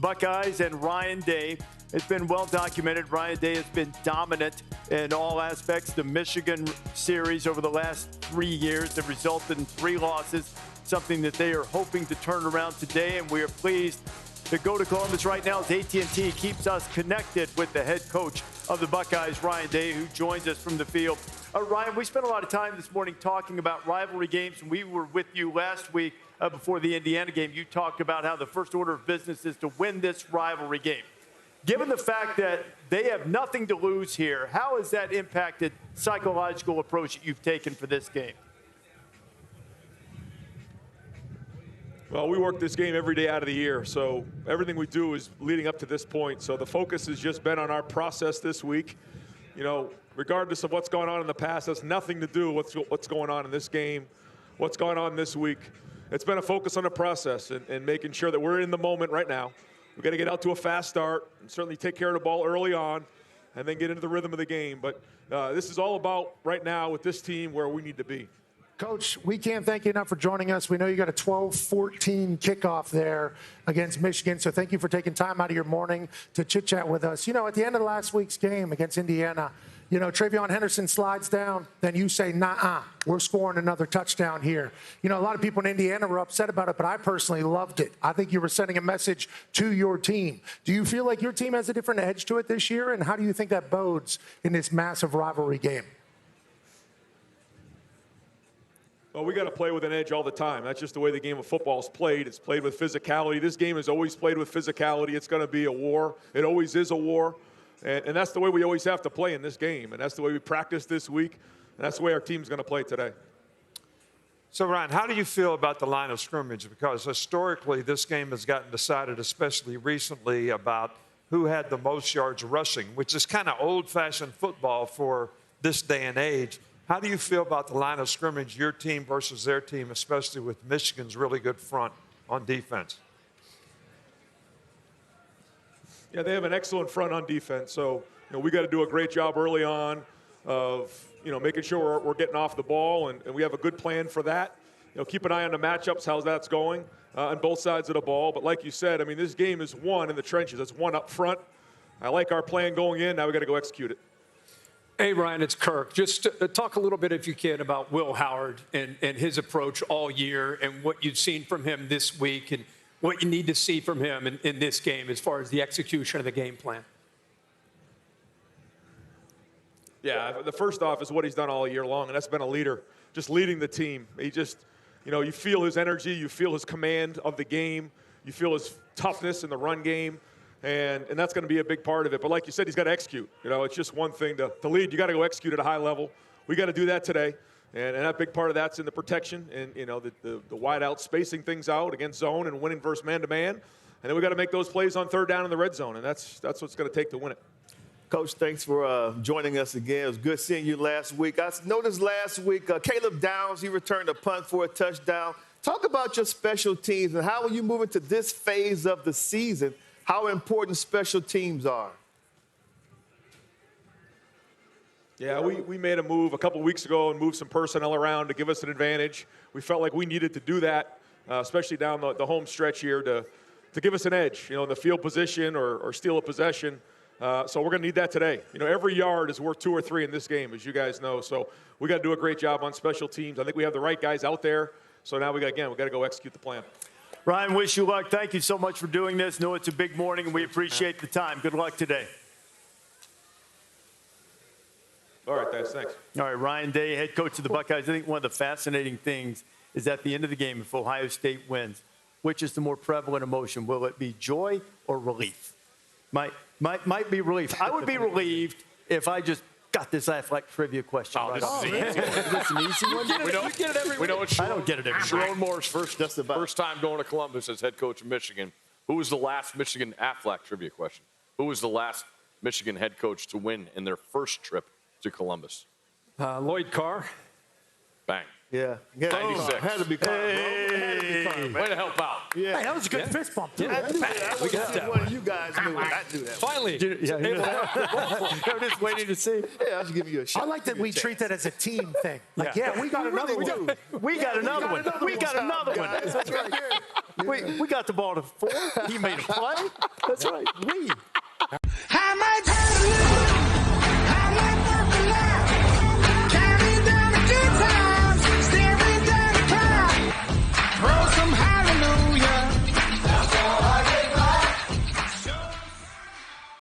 Buckeyes and Ryan Day. It's been well documented. Ryan Day has been dominant in all aspects. The Michigan series over the last 3 years have resulted in 3 losses, something that they are hoping to turn around today, and we are pleased to go to Columbus right now as AT&T keeps us connected with the head coach of the Buckeyes, Ryan Day, who joins us from the field. Ryan, we spent a lot of time this morning talking about rivalry games, and we were with you last week before the Indiana game. You talked about how the first order of business is to win this rivalry game. Given the fact that they have nothing to lose here, how has that impacted psychological approach that you've taken for this game? Well, we work this game every day out of the year, so everything we do is leading up to this point. So the focus has just been on our process this week. You know, regardless of what's going on in the past, that's nothing to do with what's going on in this game, what's going on this week. It's been a focus on the process and making sure that we're in the moment right now. We've got to get out to a fast start and certainly take care of the ball early on and then get into the rhythm of the game. But this is all about right now with this team where we need to be. Coach, we can't thank you enough for joining us. We know you got a 12-14 kickoff there against Michigan, so thank you for taking time out of your morning to chit-chat with us. You know, at the end of last week's game against Indiana, you know, Travion Henderson slides down, then you say, nah, we're scoring another touchdown here. You know, a lot of people in Indiana were upset about it, but I personally loved it. I think you were sending a message to your team. Do you feel like your team has a different edge to it this year, and how do you think that bodes in this massive rivalry game? Well, we got to play with an edge all the time. That's just the way the game of football is played. It's played with physicality. This game is always played with physicality. It's going to be a war. It always is a war. And that's the way we always have to play in this game. And that's the way we practice this week. And that's the way our team's going to play today. So, Ryan, how do you feel about the line of scrimmage? Because historically, this game has gotten decided, especially recently, about who had the most yards rushing, which is kind of old-fashioned football for this day and age. How do you feel about the line of scrimmage, your team versus their team, especially with Michigan's really good front on defense? Yeah, they have an excellent front on defense. So, you know, we got to do a great job early on of, you know, making sure we're getting off the ball, and we have a good plan for that. You know, keep an eye on the matchups, how that's going on both sides of the ball. But like you said, I mean, this game is won in the trenches. It's won up front. I like our plan going in. Now we got to go execute it. Hey, Ryan, it's Kirk. Just talk a little bit, if you can, about Will Howard and his approach all year and what you've seen from him this week and what you need to see from him in this game as far as the execution of the game plan. Yeah, the first off is what he's done all year long, and that's been a leader, just leading the team. He just, you know, you feel his energy, you feel his command of the game, you feel his toughness in the run game. And that's going to be a big part of it. But like you said, he's got to execute. You know, it's just one thing to lead. You got to go execute at a high level. We got to do that today. And that big part of that's in the protection and, you know, the wide out, spacing things out against zone and winning versus man-to-man. And then we got to make those plays on third down in the red zone. And that's what's going to take to win it. Coach, thanks for joining us again. It was good seeing you last week. I noticed last week Caleb Downs, he returned a punt for a touchdown. Talk about your special teams and how are you moving to this phase of the season, how important special teams are. Yeah, we made a move a couple weeks ago and moved some personnel around to give us an advantage. We felt like we needed to do that, especially down the home stretch here to give us an edge, you know, in the field position or steal a possession. So we're going to need that today. You know, every yard is worth 2 or 3 in this game, as you guys know. So we got to do a great job on special teams. I think we have the right guys out there. So now we got to go execute the plan. Ryan, wish you luck. Thank you so much for doing this. Know it's a big morning, and we appreciate the time. Good luck today. All right, guys, thanks. All right, Ryan Day, head coach of the Buckeyes. I think one of the fascinating things is at the end of the game, if Ohio State wins, which is the more prevalent emotion? Will it be joy or relief? Might be relief. I would be relieved if I just got this athletic trivia question right off. This is an easy one. You get it every week. I don't get it every week. Sharon Moore's first time going to Columbus as head coach of Michigan. Who was the last Michigan Aflac trivia question? Who was the last Michigan head coach to win in their first trip to Columbus? Lloyd Carr. Bang. Yeah. 96. Had to be Carr, bro. Way to help out. Yeah. Hey, that was a good fist bump, too. I knew that. We got that one of you guys. guys knew it. I knew that. Finally. I'm just waiting to see. Yeah, I'll just give you a shot. I like that we treat that as a team thing. Like, Yeah. yeah, we got another one. We got another one. We got another one. Guys, that's right. We got the ball to 4. He made a play. That's right. We. How much